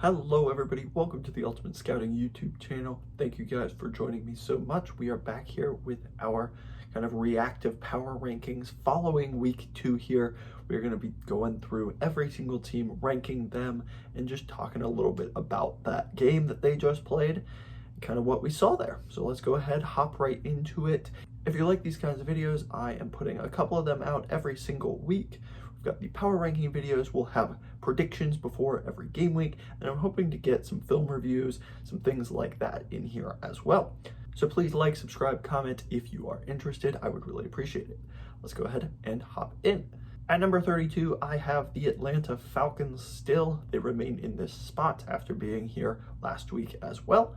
Hello everybody, welcome to the Ultimate Scouting YouTube channel. Thank you guys for joining me so much. We are back here with our kind of reactive power rankings following week 2 here. We're going to be going through every single team, ranking them, and just talking a little bit about that game that they just played, and kind of what we saw there. So let's go ahead, hop right into it. If you like these kinds of videos, I am putting a couple of them out every single week. We've got the power ranking videos, we'll have predictions before every game week, and I'm hoping to get some film reviews, some things like that in here as well. So please like, subscribe, comment if you are interested. I would really appreciate it. Let's go ahead and hop in. At number 32, I have the Atlanta Falcons still. They remain in this spot after being here last week as well.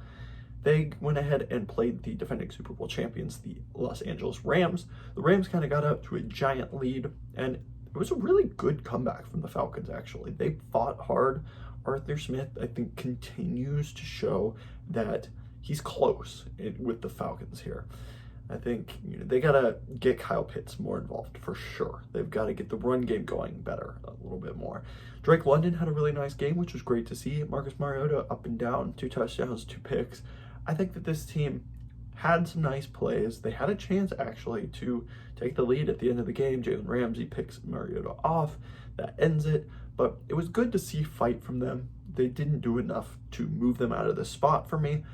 They went ahead and played the defending Super Bowl champions, the Los Angeles Rams. The Rams kind of got out to a giant lead, and it was a really good comeback from the Falcons, actually. They fought hard. Arthur Smith, I think, continues to show that he's close with the Falcons here. I think they got to get Kyle Pitts more involved for sure. They've got to get the run game going better a little bit more. Drake London had a really nice game, which was great to see. Marcus Mariota up and down, 2 touchdowns, 2 picks. I think that this team had some nice plays. They had a chance actually to take the lead at the end of the game. Jalen Ramsey picks Mariota off. That ends it. But it was good to see fight from them. They didn't do enough to move them out of this spot for me.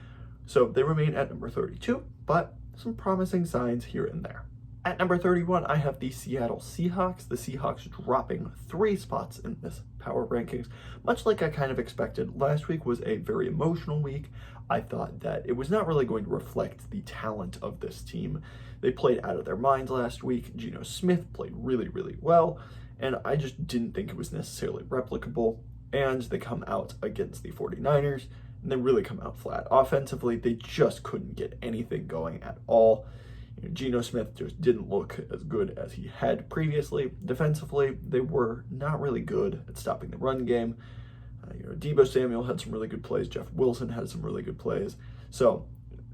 So they remain at number 32, but some promising signs here and there. At number 31, I have the Seattle Seahawks. The Seahawks dropping 3 spots in this power rankings, much like I kind of expected. Last week was a very emotional week. I thought that it was not really going to reflect the talent of this team. They played out of their minds last week. Geno Smith played really, really well, and I just didn't think it was necessarily replicable. And they come out against the 49ers, and they really come out flat. Offensively, they just couldn't get anything going at all. Geno Smith just didn't look as good as he had previously. Defensively, they were not really good at stopping the run game. Deebo Samuel had some really good plays. Jeff Wilson had some really good plays. So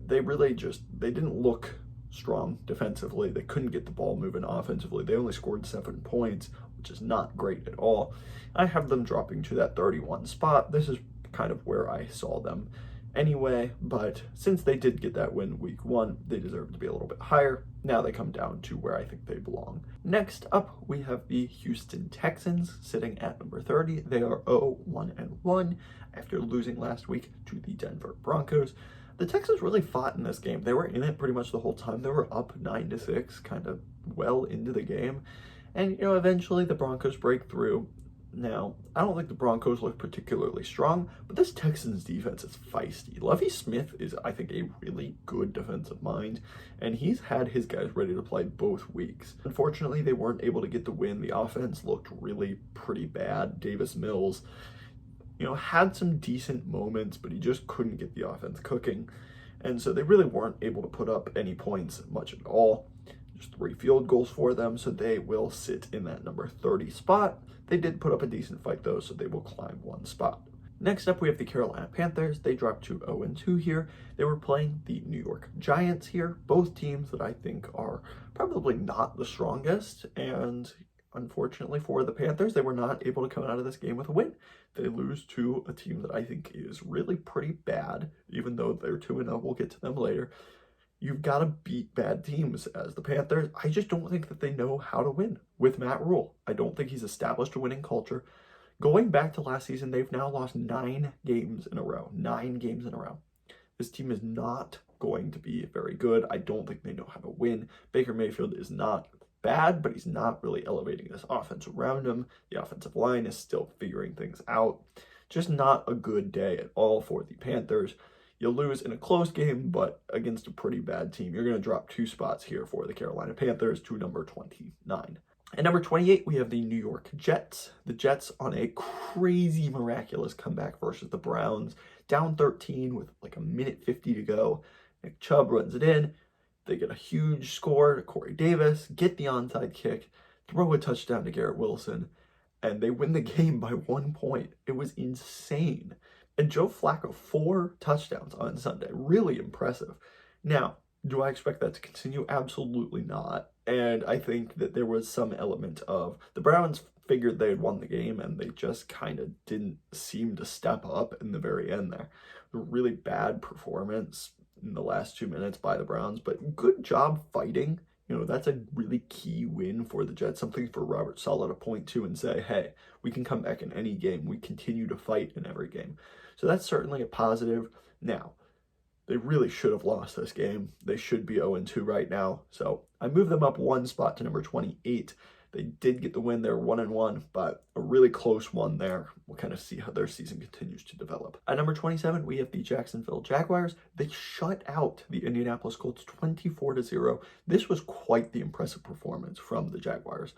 they didn't look strong defensively. They couldn't get the ball moving offensively. They only scored 7 points, which is not great at all. I have them dropping to that 31 spot. This is kind of where I saw them anyway, but since they did get that win week 1, they deserve to be a little bit higher. Now they come down to where I think they belong. Next up, we have the Houston Texans sitting at number 30. They are 0-1-1 after losing last week to the Denver Broncos. The Texans really fought in this game. They were in it pretty much the whole time. They were up 9-6, kind of well into the game. And, eventually the Broncos break through. Now, I don't think the Broncos look particularly strong, but this Texans defense is feisty. Lovie Smith is, I think, a really good defensive mind, and he's had his guys ready to play both weeks. Unfortunately, they weren't able to get the win. The offense looked really pretty bad. Davis Mills, had some decent moments, but he just couldn't get the offense cooking. And so they really weren't able to put up any points much at all. Just 3 field goals for them, so they will sit in that number 30 spot. They did put up a decent fight though, so they will climb 1 spot. Next up, we have the Carolina Panthers. They dropped to 0-2 here. They were playing the New York Giants here, both teams that I think are probably not the strongest. And unfortunately for the Panthers, they were not able to come out of this game with a win. They lose to a team that I think is really pretty bad, even though they're 2-0. We'll get to them later. You've got to beat bad teams as the Panthers. I just don't think that they know how to win with Matt Rule. I don't think he's established a winning culture. Going back to last season, they've now lost 9 games in a row. 9 games in a row. This team is not going to be very good. I don't think they know how to win. Baker Mayfield is not bad, but he's not really elevating this offense around him. The offensive line is still figuring things out. Just not a good day at all for the Panthers. You'll lose in a close game, but against a pretty bad team. You're going to drop 2 spots here for the Carolina Panthers to number 29. At number 28, we have the New York Jets. The Jets on a crazy, miraculous comeback versus the Browns. Down 13 with like a minute 50 to go. Nick Chubb runs it in. They get a huge score to Corey Davis, get the onside kick, throw a touchdown to Garrett Wilson, and they win the game by 1 point. It was insane. And Joe Flacco, 4 touchdowns on Sunday. Really impressive. Now, do I expect that to continue? Absolutely not. And I think that there was some element of the Browns figured they had won the game, and they just kind of didn't seem to step up in the very end there. A really bad performance in the last 2 minutes by the Browns, but good job fighting. That's a really key win for the Jets, something for Robert Saleh to point to and say, hey, we can come back in any game. We continue to fight in every game. So that's certainly a positive. Now, they really should have lost this game. They should be 0-2 right now. So I moved them up one spot to number 28. They did get the win. They're 1-1, but a really close one there. We'll kind of see how their season continues to develop. At number 27, we have the Jacksonville Jaguars. They shut out the Indianapolis Colts 24-0. This was quite the impressive performance from the Jaguars,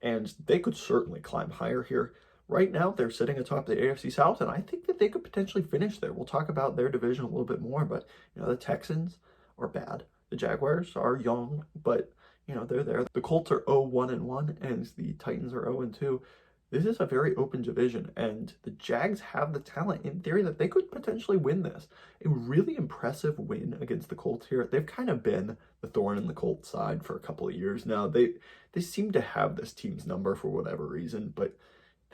and they could certainly climb higher here. Right now, they're sitting atop the AFC South, and I think that they could potentially finish there. We'll talk about their division a little bit more, but the Texans are bad. The Jaguars are young, but they're there. The Colts are 0-1-1, and the Titans are 0-2. This is a very open division, and the Jags have the talent, in theory, that they could potentially win this. A really impressive win against the Colts here. They've kind of been the thorn in the Colts side for a couple of years now. They seem to have this team's number for whatever reason, but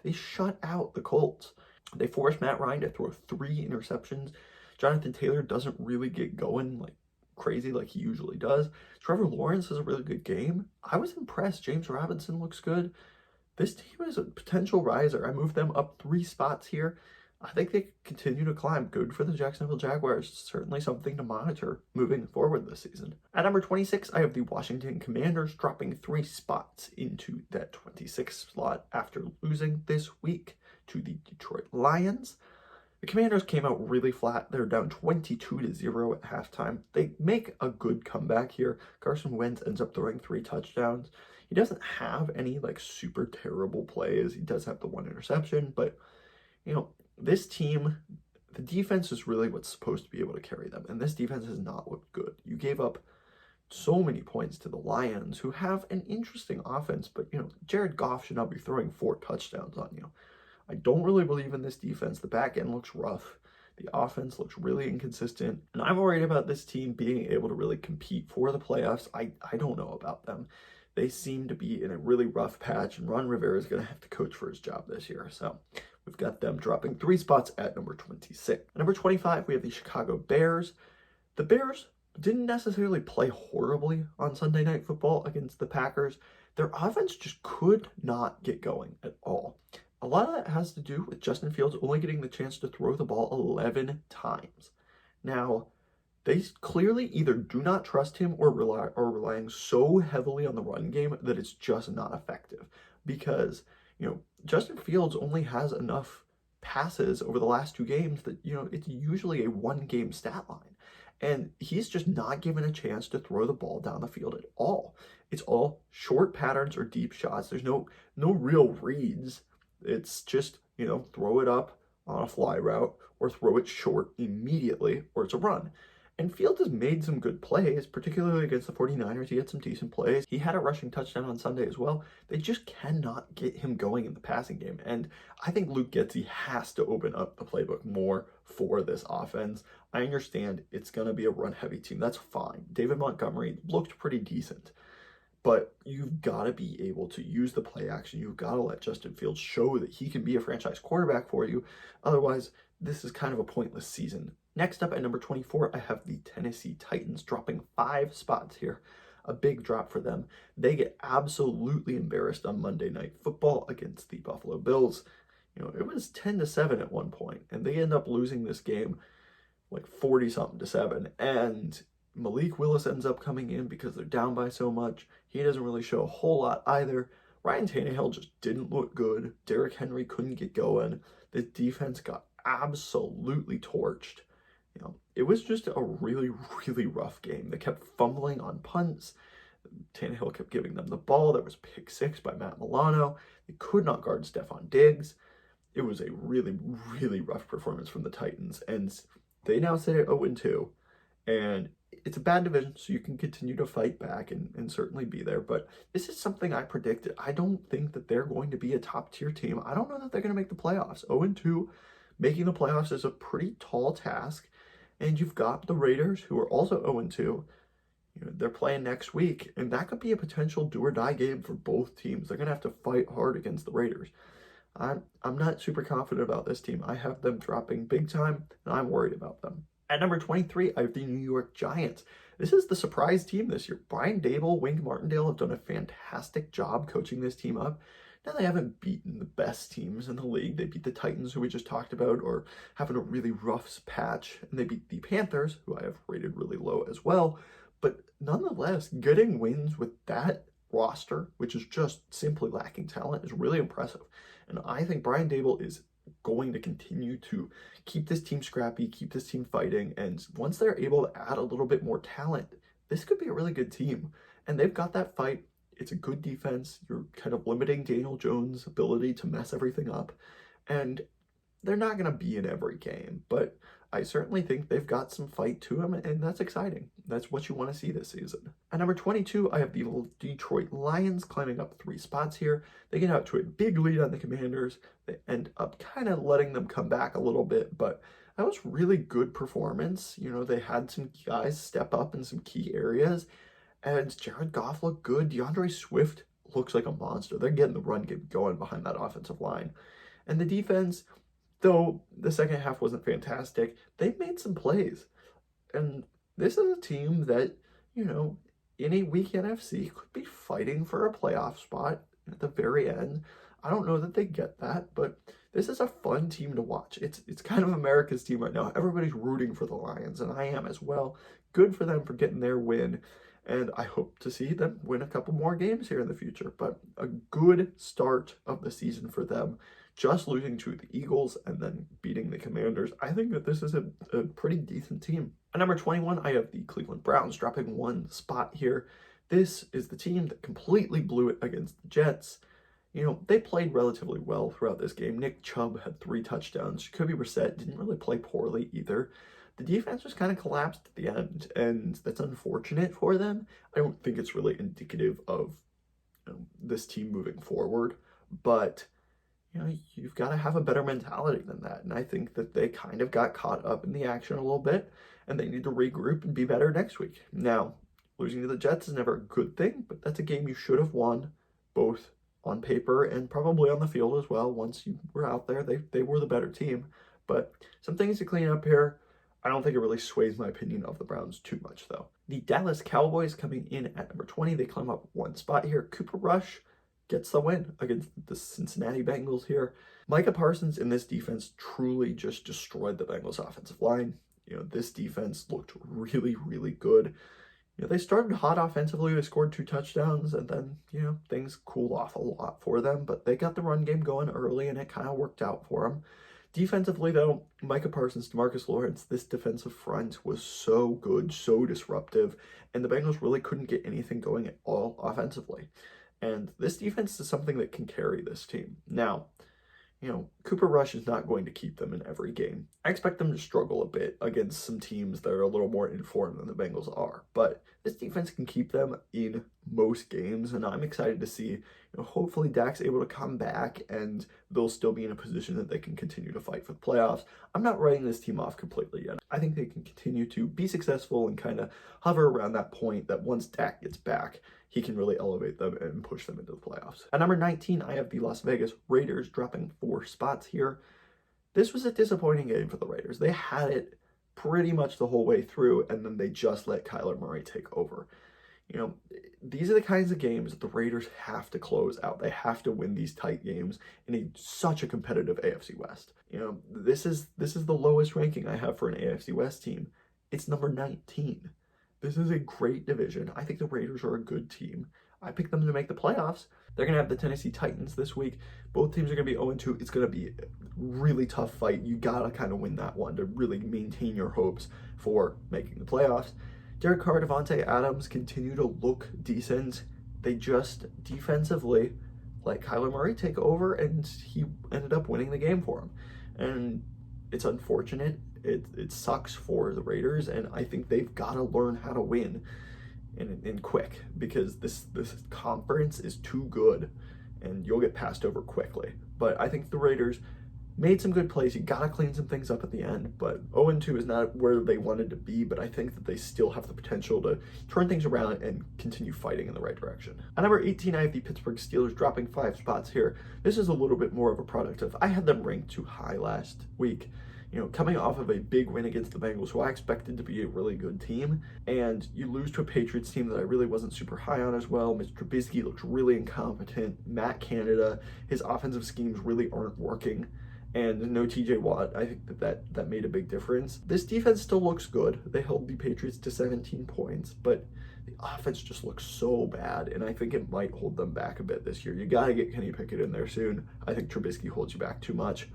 they shut out the Colts. They forced Matt Ryan to throw 3 interceptions. Jonathan Taylor doesn't really get going crazy like he usually does. Trevor Lawrence has a really good game. I was impressed. James Robinson looks good. This team is a potential riser. I moved them up 3 spots here. I think they continue to climb. Good for the Jacksonville Jaguars. Certainly something to monitor moving forward this season. At number 26, I have the Washington Commanders dropping 3 spots into that 26th slot after losing this week to the Detroit Lions. The Commanders came out really flat. They're down 22-0 at halftime. They make a good comeback here. Carson Wentz ends up throwing 3 touchdowns. He doesn't have any super terrible plays. He does have the 1 interception, but this team, the defense is really what's supposed to be able to carry them, and this defense has not looked good. You gave up so many points to the Lions, who have an interesting offense, but Jared Goff should not be throwing 4 touchdowns on you. I don't really believe in this defense. The back end looks rough. The offense looks really inconsistent. And I'm worried about this team being able to really compete for the playoffs. I don't know about them. They seem to be in a really rough patch, and Ron Rivera is going to have to coach for his job this year. So we've got them dropping 3 spots at number 26. At number 25, we have the Chicago Bears. The Bears didn't necessarily play horribly on Sunday Night Football against the Packers. Their offense just could not get going at all. A lot of that has to do with Justin Fields only getting the chance to throw the ball 11 times. Now, they clearly either do not trust him or are relying so heavily on the run game that it's just not effective. Because, Justin Fields only has enough passes over the last 2 games that, it's usually a 1-game stat line. And he's just not given a chance to throw the ball down the field at all. It's all short patterns or deep shots. There's no real reads. It's just, throw it up on a fly route or throw it short immediately or it's a run. And Fields has made some good plays, particularly against the 49ers. He had some decent plays. He had a rushing touchdown on Sunday as well. They just cannot get him going in the passing game. And I think Luke Getsy has to open up the playbook more for this offense. I understand it's going to be a run-heavy team. That's fine. David Montgomery looked pretty decent. But you've got to be able to use the play action. You've got to let Justin Fields show that he can be a franchise quarterback for you. Otherwise, this is kind of a pointless season. Next up at number 24, I have the Tennessee Titans dropping 5 spots here. A big drop for them. They get absolutely embarrassed on Monday Night Football against the Buffalo Bills. It was 10-7 at one point, and they end up losing this game 40-something to 7. And Malik Willis ends up coming in because they're down by so much. He doesn't really show a whole lot either. Ryan Tannehill just didn't look good. Derrick Henry couldn't get going. The defense got absolutely torched. It was just a really, really rough game. They kept fumbling on punts. Tannehill kept giving them the ball. There was pick 6 by Matt Milano. They could not guard Stephon Diggs. It was a really, really rough performance from the Titans. And they now sit at 0-2. And it's a bad division, so you can continue to fight back and certainly be there. But this is something I predicted. I don't think that they're going to be a top-tier team. I don't know that they're going to make the playoffs. 0-2, making the playoffs is a pretty tall task. And you've got the Raiders, who are also 0-2. They're playing next week, and that could be a potential do or die game for both teams. They're going to have to fight hard against the Raiders. I'm not super confident about this team. I have them dropping big time, and I'm worried about them. At number 23, I have the New York Giants. This is the surprise team this year. Brian Daboll, Wink Martindale have done a fantastic job coaching this team up. Now, they haven't beaten the best teams in the league. They beat the Titans, who we just talked about, or having a really rough patch. And they beat the Panthers, who I have rated really low as well. But nonetheless, getting wins with that roster, which is just simply lacking talent, is really impressive. And I think Brian Daboll is going to continue to keep this team scrappy, keep this team fighting. And once they're able to add a little bit more talent, this could be a really good team. And they've got that fight. It's a good defense. You're kind of limiting Daniel Jones' ability to mess everything up. And they're not going to be in every game, but I certainly think they've got some fight to them, and that's exciting. That's what you want to see this season. At number 22, I have the Detroit Lions climbing up 3 spots here. They get out to a big lead on the Commanders. They end up kind of letting them come back a little bit, but that was really good performance. They had some guys step up in some key areas, and Jared Goff looked good. DeAndre Swift looks like a monster. They're getting the run game going behind that offensive line. And the defense, though the second half wasn't fantastic, they made some plays. And this is a team that, in a weak NFC could be fighting for a playoff spot at the very end. I don't know that they get that, but this is a fun team to watch. It's kind of America's team right now. Everybody's rooting for the Lions, and I am as well. Good for them for getting their win. And I hope to see them win a couple more games here in the future. But a good start of the season for them. Just losing to the Eagles and then beating the Commanders. I think that this is a pretty decent team. At number 21, I have the Cleveland Browns dropping 1 spot here. This is the team that completely blew it against the Jets. They played relatively well throughout this game. Nick Chubb had 3 touchdowns. Jacoby Brissett didn't really play poorly either. The defense just kind of collapsed at the end, and that's unfortunate for them. I don't think it's really indicative of this team moving forward, but you've got to have a better mentality than that. And I think that they kind of got caught up in the action a little bit, and they need to regroup and be better next week. Now, losing to the Jets is never a good thing, but that's a game you should have won, both on paper and probably on the field as well. Once you were out there, they were the better team. But some things to clean up here. I don't think it really sways my opinion of the Browns too much, though. The Dallas Cowboys coming in at number 20. They climb up 1 spot here. Cooper Rush gets the win against the Cincinnati Bengals here. Micah Parsons in this defense truly just destroyed the Bengals offensive line. This defense looked really, really good. They started hot offensively. They scored 2 touchdowns, and then, things cooled off a lot for them. But they got the run game going early, and it kind of worked out for them. Defensively, though, Micah Parsons, DeMarcus Lawrence, this defensive front was so good, so disruptive, and the Bengals really couldn't get anything going at all offensively. And this defense is something that can carry this team. Now, Cooper Rush is not going to keep them in every game. I expect them to struggle a bit against some teams that are a little more informed than the Bengals are. But this defense can keep them in most games, and I'm excited to see, hopefully Dak's able to come back and they'll still be in a position that they can continue to fight for the playoffs. I'm not writing this team off completely yet. I think they can continue to be successful and kind of hover around that point that once Dak gets back, he can really elevate them and push them into the playoffs. At number 19, I have the Las Vegas Raiders dropping 4 spots here. This was a disappointing game for the Raiders. They had it pretty much the whole way through, and then they just let Kyler Murray take over. These are the kinds of games that the Raiders have to close out. They have to win these tight games in such a competitive AFC West. This is the lowest ranking I have for an AFC West team. It's number 19. This is a great division. I think the Raiders are a good team. I picked them to make the playoffs. They're going to have the Tennessee Titans this week. Both teams are going to be 0-2. It's going to be a really tough fight. You got to kind of win that one to really maintain your hopes for making the playoffs. Derek Carr, Devontae Adams continue to look decent. They just defensively let Kyler Murray take over, and he ended up winning the game for him. And it's unfortunate. It sucks for the Raiders, and I think they've got to learn how to win in quick, because this conference is too good and you'll get passed over quickly. But I think the Raiders made some good plays. You got to clean some things up at the end, but 0-2 is not where they wanted to be, but I think that they still have the potential to turn things around and continue fighting in the right direction. At number 18, I have the Pittsburgh Steelers dropping 5 spots here. This is a little bit more of a product of, I had them ranked too high last week. Coming off of a big win against the Bengals, who I expected to be a really good team, and you lose to a Patriots team that I really wasn't super high on as well. Mr. Trubisky looks really incompetent. Matt Canada, his offensive schemes really aren't working. And no TJ Watt, I think that made a big difference. This defense still looks good. They held the Patriots to 17 points, but the offense just looks so bad, and I think it might hold them back a bit this year. You got to get Kenny Pickett in there soon. I think Trubisky holds you back too much.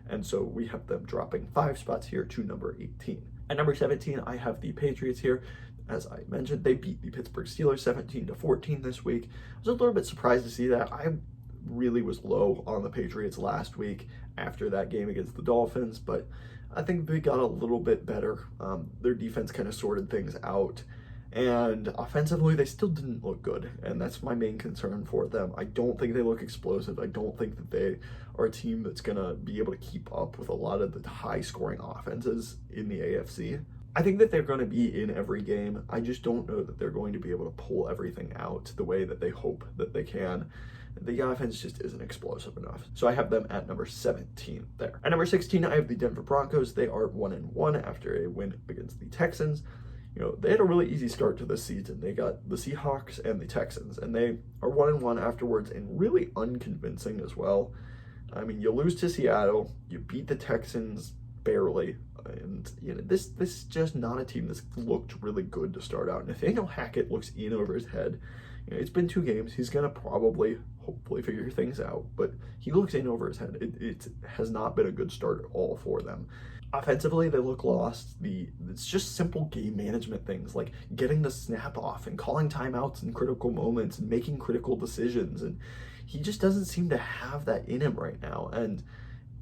And so we have them dropping 5 spots here to number 18. At number 17, I have the Patriots here. As I mentioned, they beat the Pittsburgh Steelers 17-14 this week. I was a little bit surprised to see that. I really was low on the Patriots last week after that game against the Dolphins, but I think they got a little bit better. Their defense kind of sorted things out. And offensively, they still didn't look good, and that's my main concern for them. I don't think they look explosive. I don't think that they are a team that's going to be able to keep up with a lot of the high-scoring offenses in the AFC. I think that they're going to be in every game. I just don't know that they're going to be able to pull everything out the way that they hope that they can. The offense just isn't explosive enough. So I have them at number 17 there. At number 16, I have the Denver Broncos. They are 1-1 after a win against the Texans. They had a really easy start to this season. They got the Seahawks and the Texans, and they are 1-1 afterwards, and really unconvincing as well. I mean, you lose to Seattle, you beat the Texans barely, and this is just not a team that's looked really good to start out. Nathaniel Hackett looks in over his head. It's been 2 games. He's going to hopefully figure things out, but he looks in over his head. It has not been a good start at all for them. Offensively, they look lost. It's just simple game management things like getting the snap off and calling timeouts in critical moments and making critical decisions. And he just doesn't seem to have that in him right now. And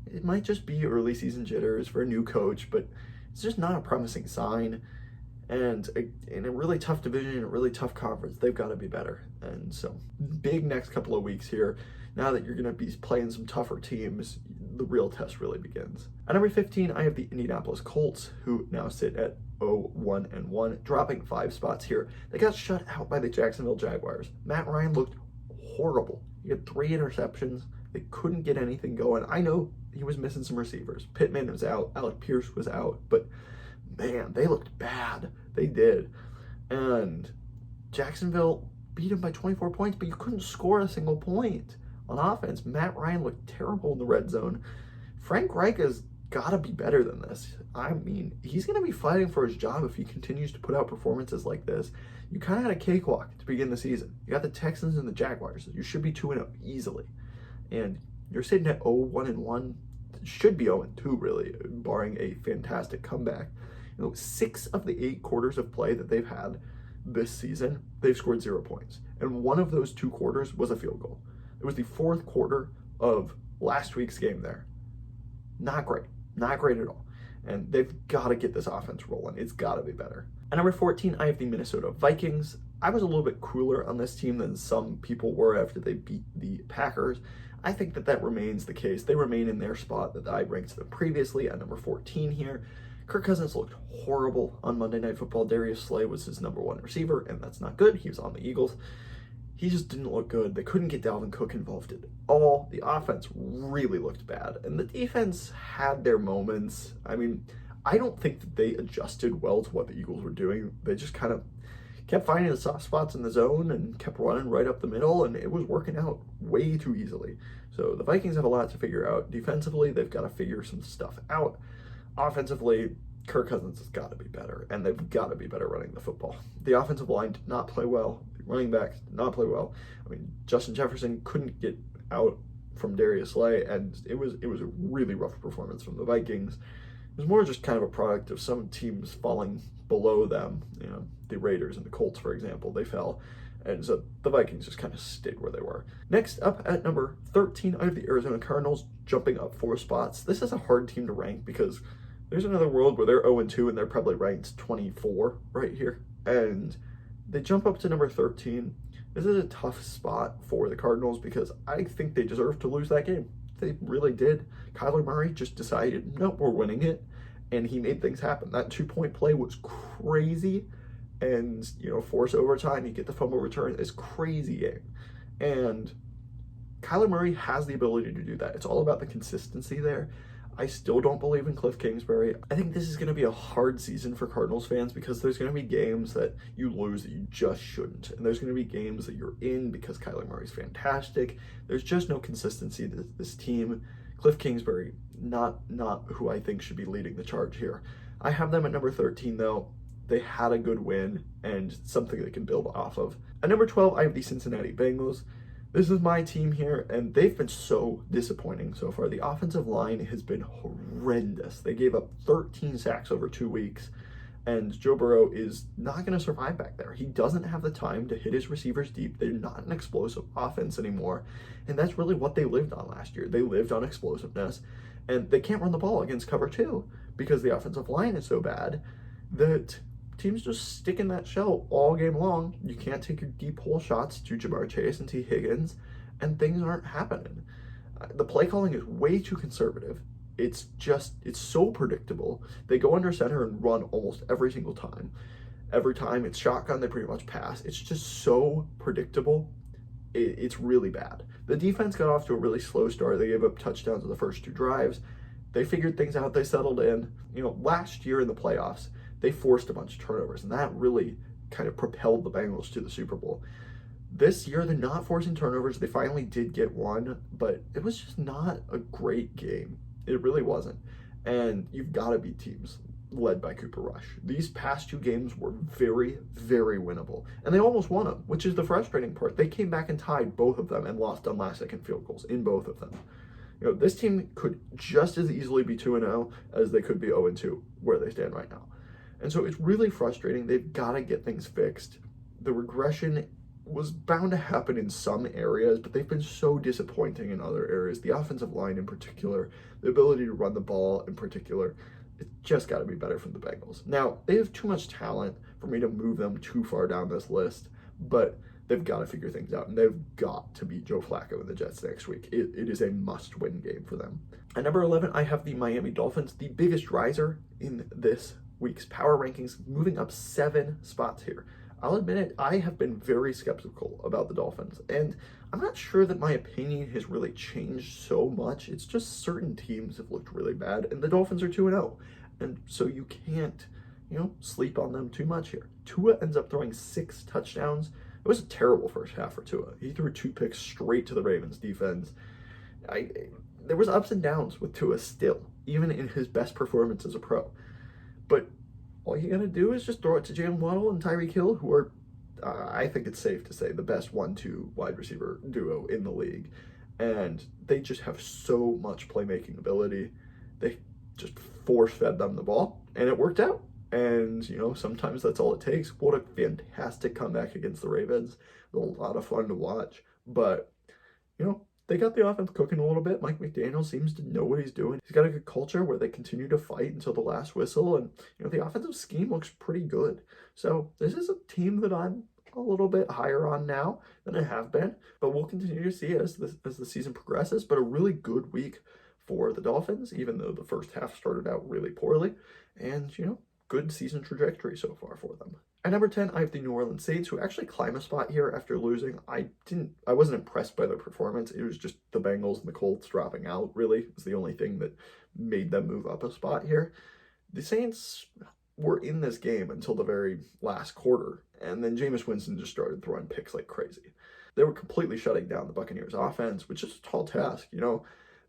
it might just be early season jitters for a new coach, but it's just not a promising sign. And in a really tough division, in a really tough conference, they've got to be better. And so big next couple of weeks here. Now that you're going to be playing some tougher teams, the real test really begins. At number 15, I have the Indianapolis Colts, who now sit at 0-1-1, dropping 5 spots here. They got shut out by the Jacksonville Jaguars. Matt Ryan looked horrible. He had 3 interceptions. They couldn't get anything going. I know he was missing some receivers. Pittman was out. Alec Pierce was out. But, man, they looked bad. They did. And Jacksonville beat him by 24 points, but you couldn't score a single point. On offense, Matt Ryan looked terrible in the red zone. Frank Reich has got to be better than this. I mean, he's going to be fighting for his job if he continues to put out performances like this. You kind of had a cakewalk to begin the season. You got the Texans and the Jaguars. You should be 2-0 easily. And you're sitting at 0-1-1. Should be 0-2, really, barring a fantastic comeback. 6 of the 8 quarters of play that they've had this season, they've scored 0 points. And one of those 2 quarters was a field goal. It was the 4th quarter of last week's game there. Not great at all. And they've got to get this offense rolling. It's got to be better. At number 14, I have the Minnesota Vikings. I was a little bit cooler on this team than some people were after they beat the Packers. I think that remains the case. They remain in their spot that I ranked them previously at number 14 here. Kirk Cousins looked horrible on Monday Night Football. Darius Slay was his number 1 receiver, and that's not good. He was on the Eagles. He just didn't look good. They couldn't get Dalvin Cook involved at all. The offense really looked bad. And the defense had their moments. I mean, I don't think that they adjusted well to what the Eagles were doing. They just kind of kept finding the soft spots in the zone and kept running right up the middle, and it was working out way too easily. So the Vikings have a lot to figure out. Defensively, they've got to figure some stuff out. Offensively, Kirk Cousins has got to be better, and they've got to be better running the football. The offensive line did not play well. The running backs did not play well. I mean, Justin Jefferson couldn't get out from Darius Slay, and it was a really rough performance from the Vikings. It was more just kind of a product of some teams falling below them. The Raiders and the Colts, for example, they fell. And so the Vikings just kind of stayed where they were. Next up at number 13, I have the Arizona Cardinals jumping up 4 spots. This is a hard team to rank because there's another world where they're 0-2 and they're probably ranked 24 right here. And they jump up to number 13. This is a tough spot for the Cardinals because I think they deserve to lose that game. they really did. Kyler Murray just decided, nope, we're winning it. And he made things happen. That 2-point play was crazy. And, force overtime, you get the fumble return. It's crazy game. And Kyler Murray has the ability to do that. It's all about the consistency there. I still don't believe in Cliff Kingsbury. I think this is going to be a hard season for Cardinals fans because there's going to be games that you lose that you just shouldn't. And there's going to be games that you're in because Kyler Murray's fantastic. There's just no consistency to this team. Cliff Kingsbury, not who I think should be leading the charge here. I have them at number 13, though. They had a good win and something they can build off of. At number 12, I have the Cincinnati Bengals. This is my team here, and they've been so disappointing so far. The offensive line has been horrendous. They gave up 13 sacks over 2 weeks, and Joe Burrow is not going to survive back there. He doesn't have the time to hit his receivers deep. They're not an explosive offense anymore, and that's really what they lived on last year. They lived on explosiveness, and they can't run the ball against cover 2 because the offensive line is so bad that teams just stick in that shell all game long. You can't take your deep hole shots to Jamar Chase and T. Higgins, and things aren't happening. The play calling is way too conservative. It's so predictable. They go under center and run almost every single time. Every time it's shotgun, they pretty much pass. It's just so predictable. It's really bad. The defense got off to a really slow start. They gave up touchdowns in the first 2 drives. They figured things out. They settled in. Last year in the playoffs, they forced a bunch of turnovers, and that really kind of propelled the Bengals to the Super Bowl. This year, they're not forcing turnovers. They finally did get one, but it was just not a great game. It really wasn't. And you've got to beat teams led by Cooper Rush. These past 2 games were very, very winnable, and they almost won them, which is the frustrating part. They came back and tied both of them and lost on last-second field goals in both of them. This team could just as easily be 2-0 as they could be 0-2 where they stand right now. And so it's really frustrating. They've got to get things fixed. The regression was bound to happen in some areas, but they've been so disappointing in other areas. The offensive line in particular, the ability to run the ball in particular, it's just got to be better from the Bengals. Now, they have too much talent for me to move them too far down this list, but they've got to figure things out, and they've got to beat Joe Flacco and the Jets next week. It is a must-win game for them. At number 11, I have the Miami Dolphins, the biggest riser in this week's power rankings, moving up 7 spots here. I'll admit it, I have been very skeptical about the Dolphins, and I'm not sure that my opinion has really changed so much. It's just certain teams have looked really bad, and the Dolphins are 2-0, and so you can't, sleep on them too much here. Tua ends up throwing 6 touchdowns. It was a terrible first half for Tua. He threw 2 picks straight to the Ravens defense. There was ups and downs with Tua still, even in his best performance as a pro. But all you got to do is just throw it to Jalen Waddle and Tyreek Hill, who are, I think it's safe to say, the best 1-2 wide receiver duo in the league. And they just have so much playmaking ability. They just force-fed them the ball, and it worked out. And, sometimes that's all it takes. What a fantastic comeback against the Ravens. It was a lot of fun to watch. But, they got the offense cooking a little bit. Mike McDaniel seems to know what he's doing. He's got a good culture where they continue to fight until the last whistle. And, the offensive scheme looks pretty good. So this is a team that I'm a little bit higher on now than I have been. But we'll continue to see as the season progresses. But a really good week for the Dolphins, even though the first half started out really poorly. And, good season trajectory so far for them. At number 10, I have the New Orleans Saints, who actually climb a spot here after losing. I wasn't impressed by their performance. It was just the Bengals and the Colts dropping out, really, was the only thing that made them move up a spot here. The Saints were in this game until the very last quarter, and then Jameis Winston just started throwing picks like crazy. They were completely shutting down the Buccaneers' offense, which is a tall task,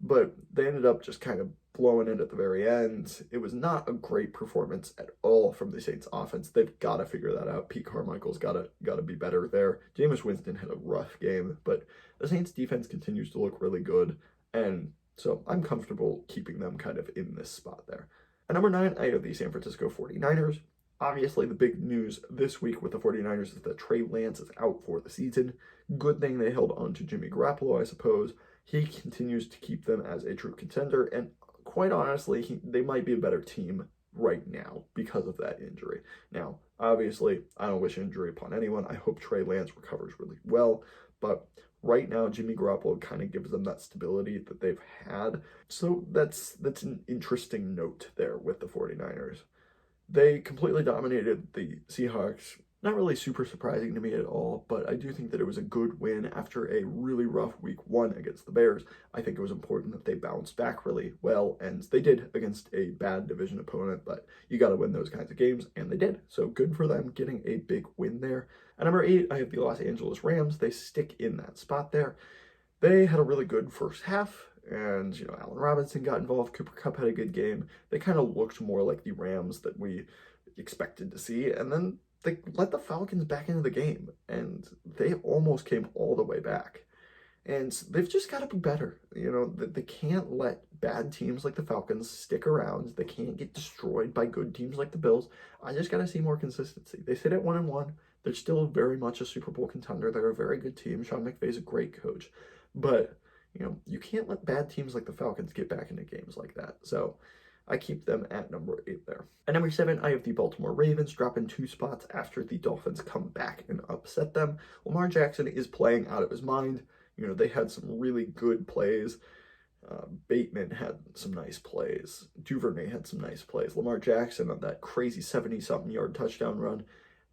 but they ended up just kind of blowing it at the very end. It was not a great performance at all from the Saints offense. They've got to figure that out. Pete Carmichael's got to be better there. Jameis Winston had a rough game, but the Saints defense continues to look really good, and so I'm comfortable keeping them kind of in this spot there. At number 9, I have the San Francisco 49ers. Obviously, the big news this week with the 49ers is that Trey Lance is out for the season. Good thing they held on to Jimmy Garoppolo, I suppose. He continues to keep them as a true contender, and quite honestly, they might be a better team right now because of that injury. Now, obviously, I don't wish injury upon anyone. I hope Trey Lance recovers really well, but right now Jimmy Garoppolo kind of gives them that stability that they've had. So that's an interesting note there with the 49ers. They completely dominated the Seahawks. Not really super surprising to me at all, but I do think that it was a good win after a really rough week 1 against the Bears. I think it was important that they bounced back really well, and they did against a bad division opponent, but you got to win those kinds of games, and they did. So good for them getting a big win there. At number 8, I have the Los Angeles Rams. They stick in that spot there. They had a really good first half, and, Allen Robinson got involved. Cooper Kupp had a good game. They kind of looked more like the Rams that we expected to see, and then they let the Falcons back into the game, and they almost came all the way back. And they've just got to be better. They can't let bad teams like the Falcons stick around. They can't get destroyed by good teams like the Bills. I just got to see more consistency. They sit at 1-1. They're still very much a Super Bowl contender. They're a very good team. Sean McVay's a great coach. But, you can't let bad teams like the Falcons get back into games like that. So I keep them at number 8 there. At number 7, I have the Baltimore Ravens dropping 2 spots after the Dolphins come back and upset them. Lamar Jackson is playing out of his mind. They had some really good plays. Bateman had some nice plays. Duvernay had some nice plays. Lamar Jackson on that crazy 70-something yard touchdown run.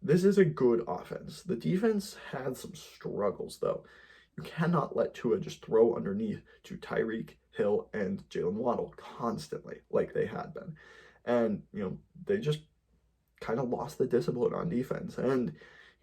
This is a good offense. The defense had some struggles, though. You cannot let Tua just throw underneath to Tyreek Hill and Jalen Waddle constantly like they had been. And, they just kind of lost the discipline on defense. And,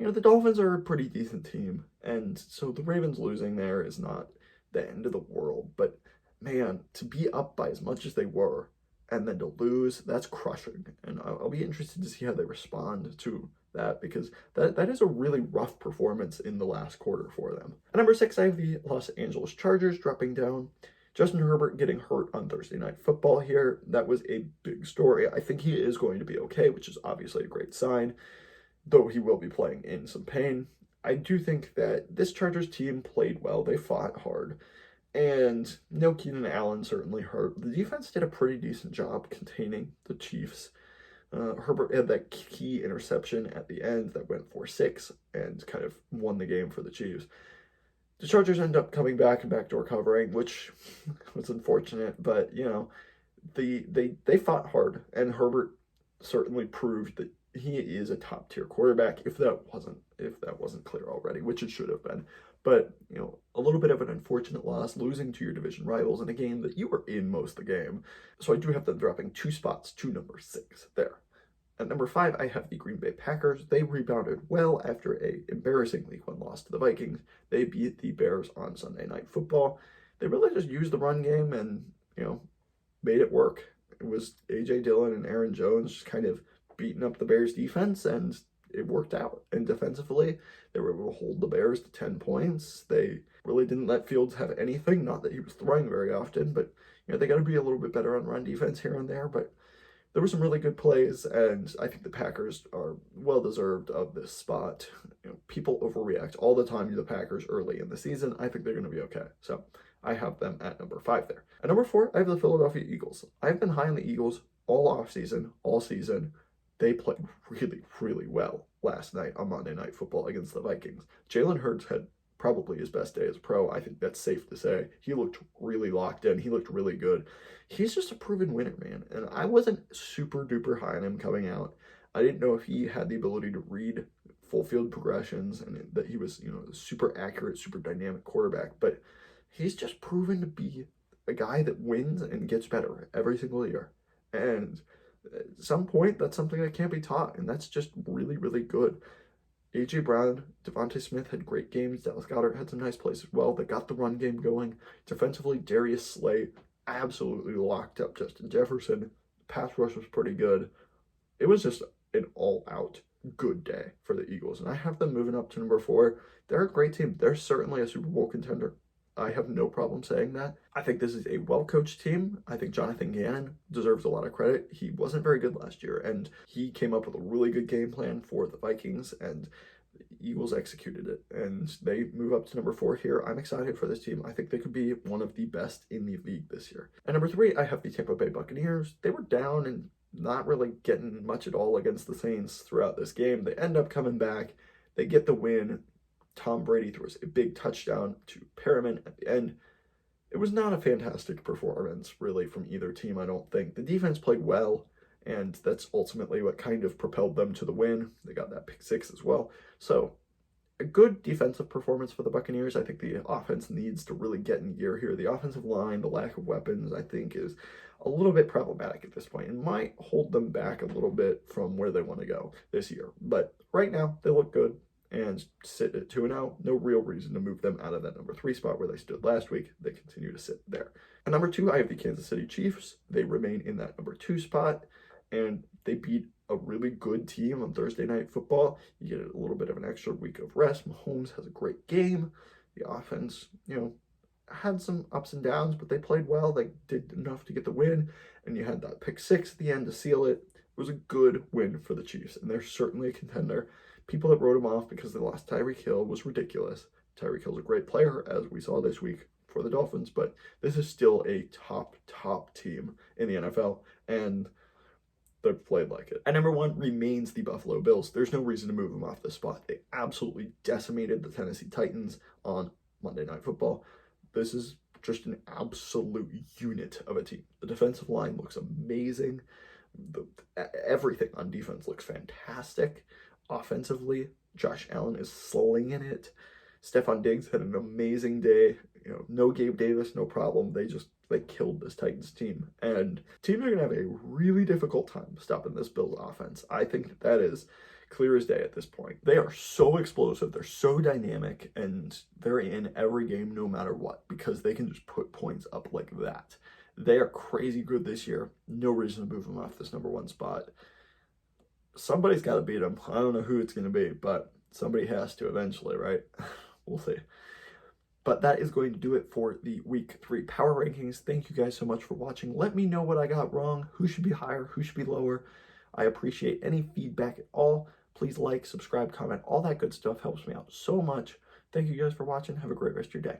the Dolphins are a pretty decent team. And so the Ravens losing there is not the end of the world. But, man, to be up by as much as they were and then to lose, that's crushing. And I'll be interested to see how they respond to that, because that is a really rough performance in the last quarter for them. At number 6, I have the Los Angeles Chargers dropping down. Justin Herbert getting hurt on Thursday Night Football here. That was a big story. I think he is going to be okay, which is obviously a great sign, though he will be playing in some pain. I do think that this Chargers team played well. They fought hard. And Keenan Allen certainly hurt. The defense did a pretty decent job containing the Chiefs. Herbert had that key interception at the end that went for 6 and kind of won the game for the Chiefs. The Chargers end up coming back and backdoor covering, which was unfortunate, but, they fought hard, and Herbert certainly proved that he is a top-tier quarterback, if that wasn't clear already, which it should have been. But, a little bit of an unfortunate loss, losing to your division rivals in a game that you were in most of the game. So I do have them dropping 2 spots to number 6 there. At number 5, I have the Green Bay Packers. They rebounded well after a embarrassing Week 1 loss to the Vikings. They beat the Bears on Sunday Night Football. They really just used the run game and, made it work. It was A.J. Dillon and Aaron Jones just kind of beating up the Bears defense, and it worked out. And defensively, they were able to hold the Bears to 10 points. They really didn't let Fields have anything. Not that he was throwing very often, but, they got to be a little bit better on run defense here and there. But there were some really good plays, and I think the Packers are well-deserved of this spot. People overreact all the time to the Packers early in the season. I think they're going to be okay. So I have them at number 5 there. At number 4, I have the Philadelphia Eagles. I've been high on the Eagles all offseason, all season. They played really, really well last night on Monday Night Football against the Vikings. Jalen Hurts had probably his best day as a pro. I think that's safe to say. He looked really locked in. He looked really good. He's just a proven winner, man. And I wasn't super duper high on him coming out. I didn't know if he had the ability to read full field progressions and that he was, a super accurate, super dynamic quarterback. But he's just proven to be a guy that wins and gets better every single year. And at some point, that's something that can't be taught. And that's just really, really good. A.J. Brown, Devontae Smith had great games. Dallas Goedert had some nice plays as well. They got the run game going. Defensively, Darius Slay absolutely locked up Justin Jefferson. The pass rush was pretty good. It was just an all-out good day for the Eagles. And I have them moving up to number 4. They're a great team. They're certainly a Super Bowl contender. I have no problem saying that. I think this is a well-coached team. I think Jonathan Gannon deserves a lot of credit. He wasn't very good last year, and he came up with a really good game plan for the Vikings, and the Eagles executed it, and they move up to number 4 here. I'm excited for this team. I think they could be one of the best in the league this year. At number 3, I have the Tampa Bay Buccaneers. They were down and not really getting much at all against the Saints throughout this game. They end up coming back. They get the win. Tom Brady throws a big touchdown to Perriman at the end. It was not a fantastic performance, really, from either team, I don't think. The defense played well, and that's ultimately what kind of propelled them to the win. They got that pick six as well. So, a good defensive performance for the Buccaneers. I think the offense needs to really get in gear here. The offensive line, the lack of weapons, I think is a little bit problematic at this point and might hold them back a little bit from where they want to go this year. But right now, they look good and sit at 2-0. No real reason to move them out of that number 3 spot where they stood last week. They continue to sit there. At number 2, I have the Kansas City Chiefs. They remain in that number 2 spot, and they beat a really good team on Thursday Night Football. You get a little bit of an extra week of rest. Mahomes has a great game. The offense, had some ups and downs, but they played well. They did enough to get the win, and you had that pick six at the end to seal it. It was a good win for the Chiefs, and they're certainly a contender. People that wrote him off because they lost Tyreek Hill was ridiculous. Tyreek Hill's a great player, as we saw this week for the Dolphins, but this is still a top team in the NFL, and they've played like it. At number 1 remains the Buffalo Bills. There's no reason to move them off this spot. They absolutely decimated the Tennessee Titans on Monday Night Football. This is just an absolute unit of a team. The defensive line looks amazing. Everything on defense looks fantastic. Offensively, Josh Allen is slinging it. Stephon Diggs had an amazing day. No Gabe Davis, no problem. They killed this Titans team. And teams are going to have a really difficult time stopping this Bills offense. I think that is clear as day at this point. They are so explosive. They're so dynamic. And they're in every game no matter what because they can just put points up like that. They are crazy good this year. No reason to move them off this number 1 spot. Somebody's got to beat them. I don't know who it's going to be, but somebody has to eventually, right? We'll see. But that is going to do it for the Week 3 Power Rankings. Thank you guys so much for watching. Let me know what I got wrong, who should be higher, who should be lower. I appreciate any feedback at all. Please like, subscribe, comment. All that good stuff helps me out so much. Thank you guys for watching. Have a great rest of your day.